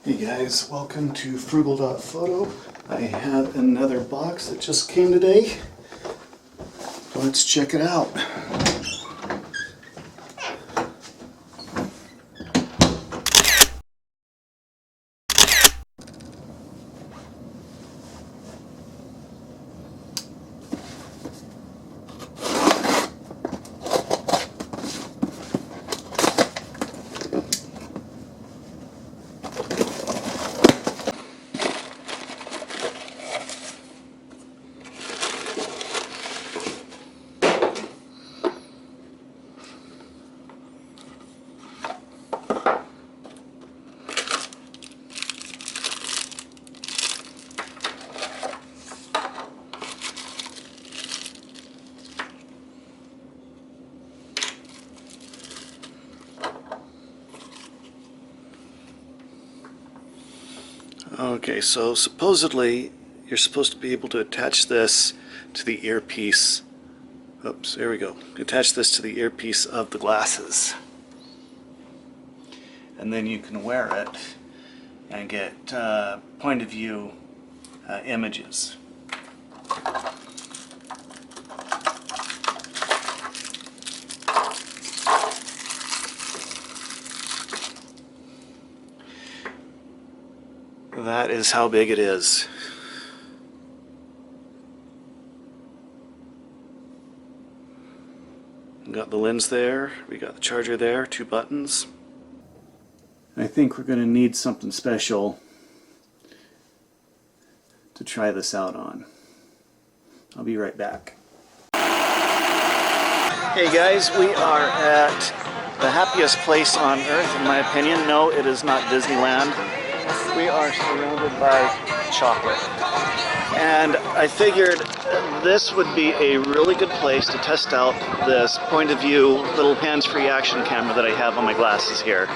Hey guys, welcome to frugal.photo. I have another box that just came today. Let's check it out. Okay, so supposedly you're supposed to be able to attach this to the earpiece. Oops, there we go. Attach this to the earpiece of the glasses. And then you can wear it and get point of view images. That is how big it is. We got the lens there, we got the charger there, 2 buttons. I think we're going to need something special to try this out on. I'll be right back. Hey guys, we are at the happiest place on earth in my opinion. No, it is not Disneyland. We are surrounded by chocolate. And I figured this would be a really good place to test out this point of view little hands-free action camera that I have on my glasses here.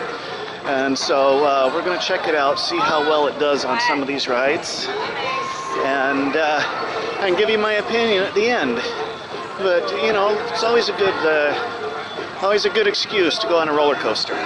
And so we're going to check it out, see how well it does on some of these rides, and give you my opinion at the end. But you know, it's always a good excuse to go on a roller coaster.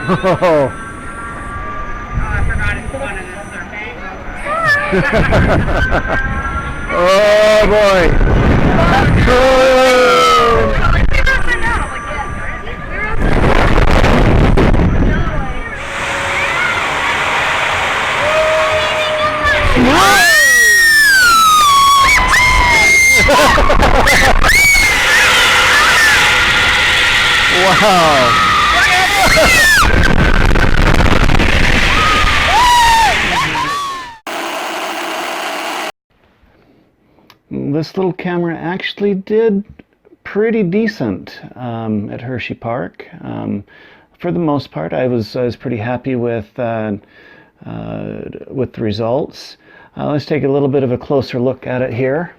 Oh, I forgot it's one in this Oh boy! Wow! This little camera actually did pretty decent at Hershey Park. For the most part, I was pretty happy with the results. Let's take a little bit of a closer look at it here.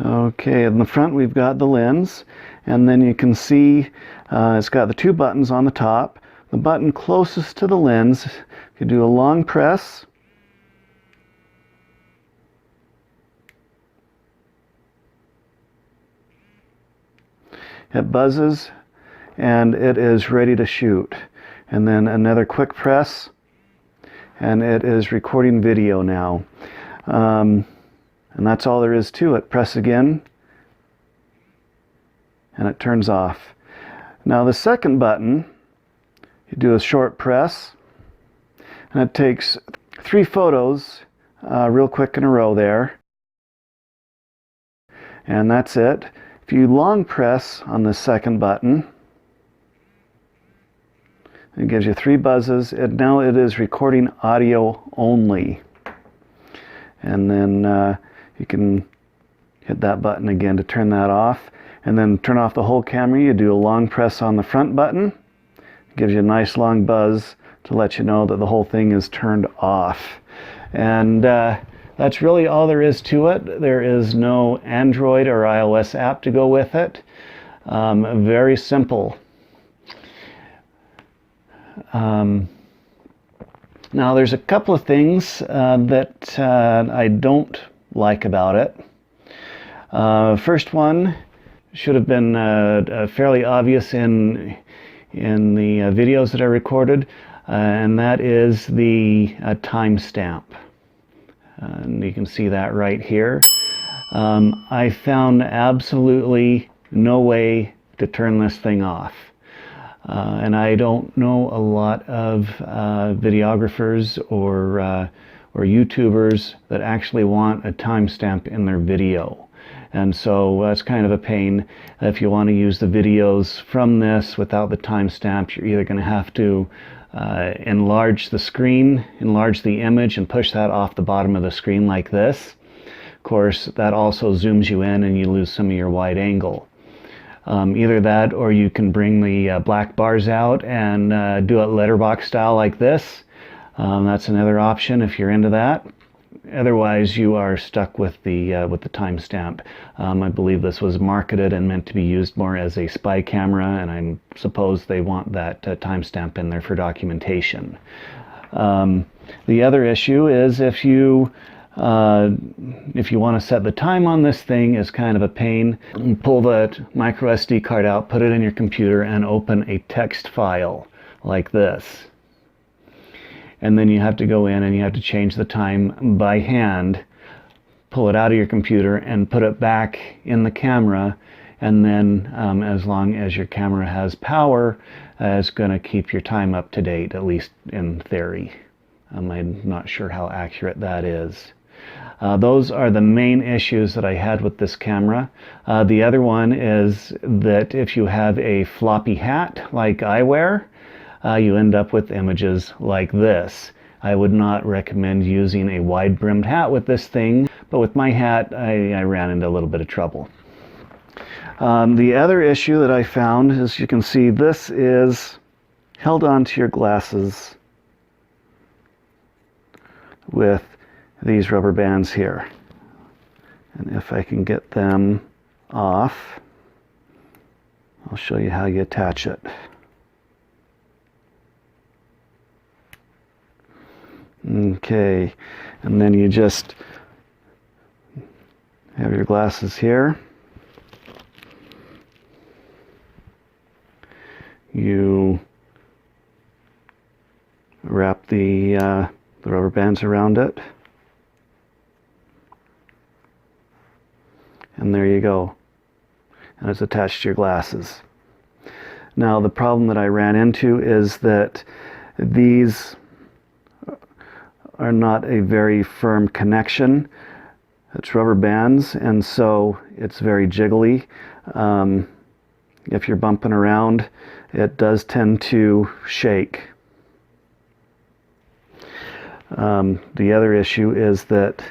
Okay, in the front we've got the lens, and then you can see it's got the 2 buttons on the top. The button closest to the lens, if you do a long press, it buzzes and it is ready to shoot. and then another quick press, and it is recording video now. And that's all there is to it. Press again, and it turns off. Now the second button, you do a short press, and it takes 3 photos real quick in a row there. And that's it. If you long press on the second button, it gives you 3 buzzes. Now it is recording audio only. And then you can hit that button again to turn that off. And then turn off the whole camera. You do a long press on the front button. It gives you a nice long buzz to let you know that the whole thing is turned off. And that's really all there is to it. There is no Android or iOS app to go with it. Very simple. Now there's a couple of things that I don't like about it. First one should have been fairly obvious in the videos that I recorded, and that is the timestamp. And you can see that right here. I found absolutely no way to turn this thing off. And I don't know a lot of videographers or YouTubers that actually want a timestamp in their video. And so that's kind of a pain. If you want to use the videos from this without the timestamp, you're either going to have to enlarge the screen, enlarge the image, and push that off the bottom of the screen like this. Of course, that also zooms you in and you lose some of your wide angle. Either that, or you can bring the black bars out and do it letterbox style like this. That's another option if you're into that. Otherwise, you are stuck with the timestamp. I believe this was marketed and meant to be used more as a spy camera, and I suppose they want that timestamp in there for documentation. The other issue is if you want to set the time on this thing, is kind of a pain. You pull the micro SD card out, put it in your computer, and open a text file like this. And then you have to go in and you have to change the time by hand, pull it out of your computer and put it back in the camera, and then as long as your camera has power, it's going to keep your time up to date, at least in theory. I'm not sure how accurate that is. Those are the main issues that I had with this camera. The other one is that if you have a floppy hat like I wear, you end up with images like this. I would not recommend using a wide-brimmed hat with this thing, but with my hat I ran into a little bit of trouble. The other issue that I found is, you can see this is held onto your glasses with these rubber bands here. And if I can get them off, I'll show you how you attach it. Okay, and then you just have your glasses here. You wrap the rubber bands around it. And there you go. And it's attached to your glasses. Now the problem that I ran into is that these are not a very firm connection. It's rubber bands, and so it's very jiggly. If you're bumping around, it does tend to shake. The other issue is that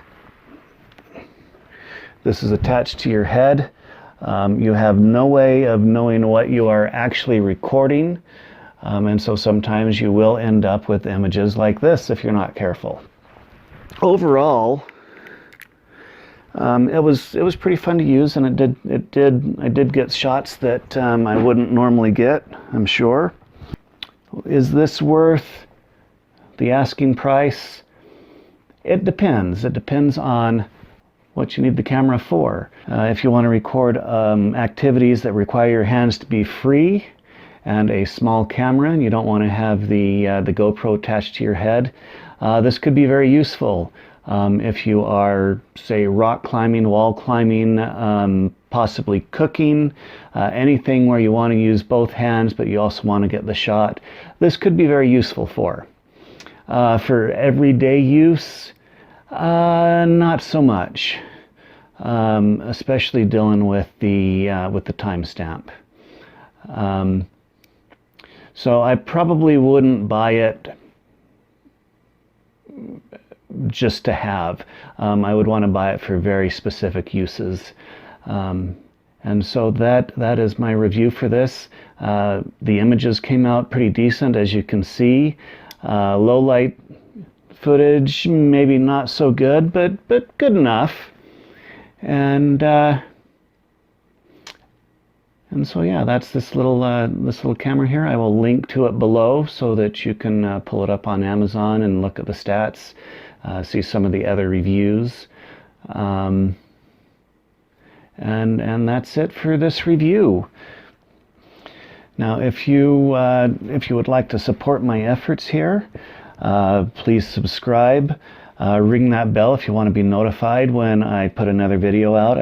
this is attached to your head. You have no way of knowing what you are actually recording. And so sometimes you will end up with images like this if you're not careful. Overall, it was pretty fun to use, and I did get shots that I wouldn't normally get, I'm sure. Is this worth the asking price? It depends. It depends on what you need the camera for. If you want to record activities that require your hands to be free, and a small camera, and you don't want to have the GoPro attached to your head, this could be very useful. If you are, say, rock climbing, wall climbing, possibly cooking, anything where you want to use both hands but you also want to get the shot, this could be very useful for. For everyday use, not so much, especially dealing with the timestamp. So I probably wouldn't buy it just to have. I would want to buy it for very specific uses. And so that is my review for this. The images came out pretty decent, as you can see. Low light footage, maybe not so good, but good enough. And so yeah, that's this little camera here. I will link to it below so that you can pull it up on Amazon and look at the stats, see some of the other reviews. And that's it for this review. Now, if you would like to support my efforts here, please subscribe. Ring that bell if you want to be notified when I put another video out.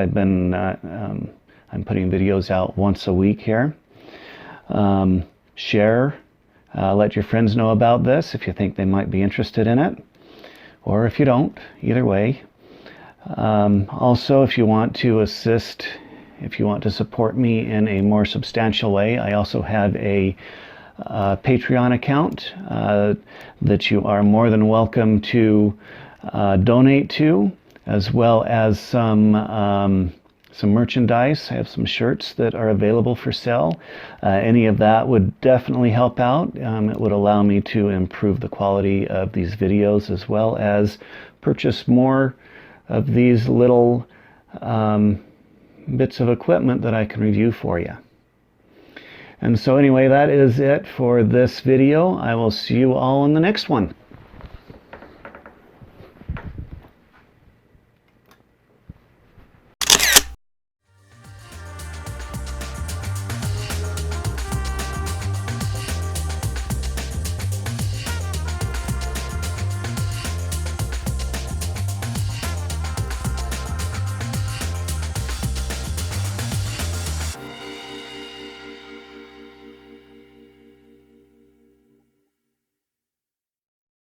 I'm putting videos out once a week here. Share. Let your friends know about this if you think they might be interested in it, or if you don't. Either way. Also, if you want to assist, if you want to support me in a more substantial way, I also have a Patreon account that you are more than welcome to donate to, as well as some merchandise. I have some shirts that are available for sale. Any of that would definitely help out. It would allow me to improve the quality of these videos, as well as purchase more of these little bits of equipment that I can review for you. And so anyway, that is it for this video. I will see you all in the next one.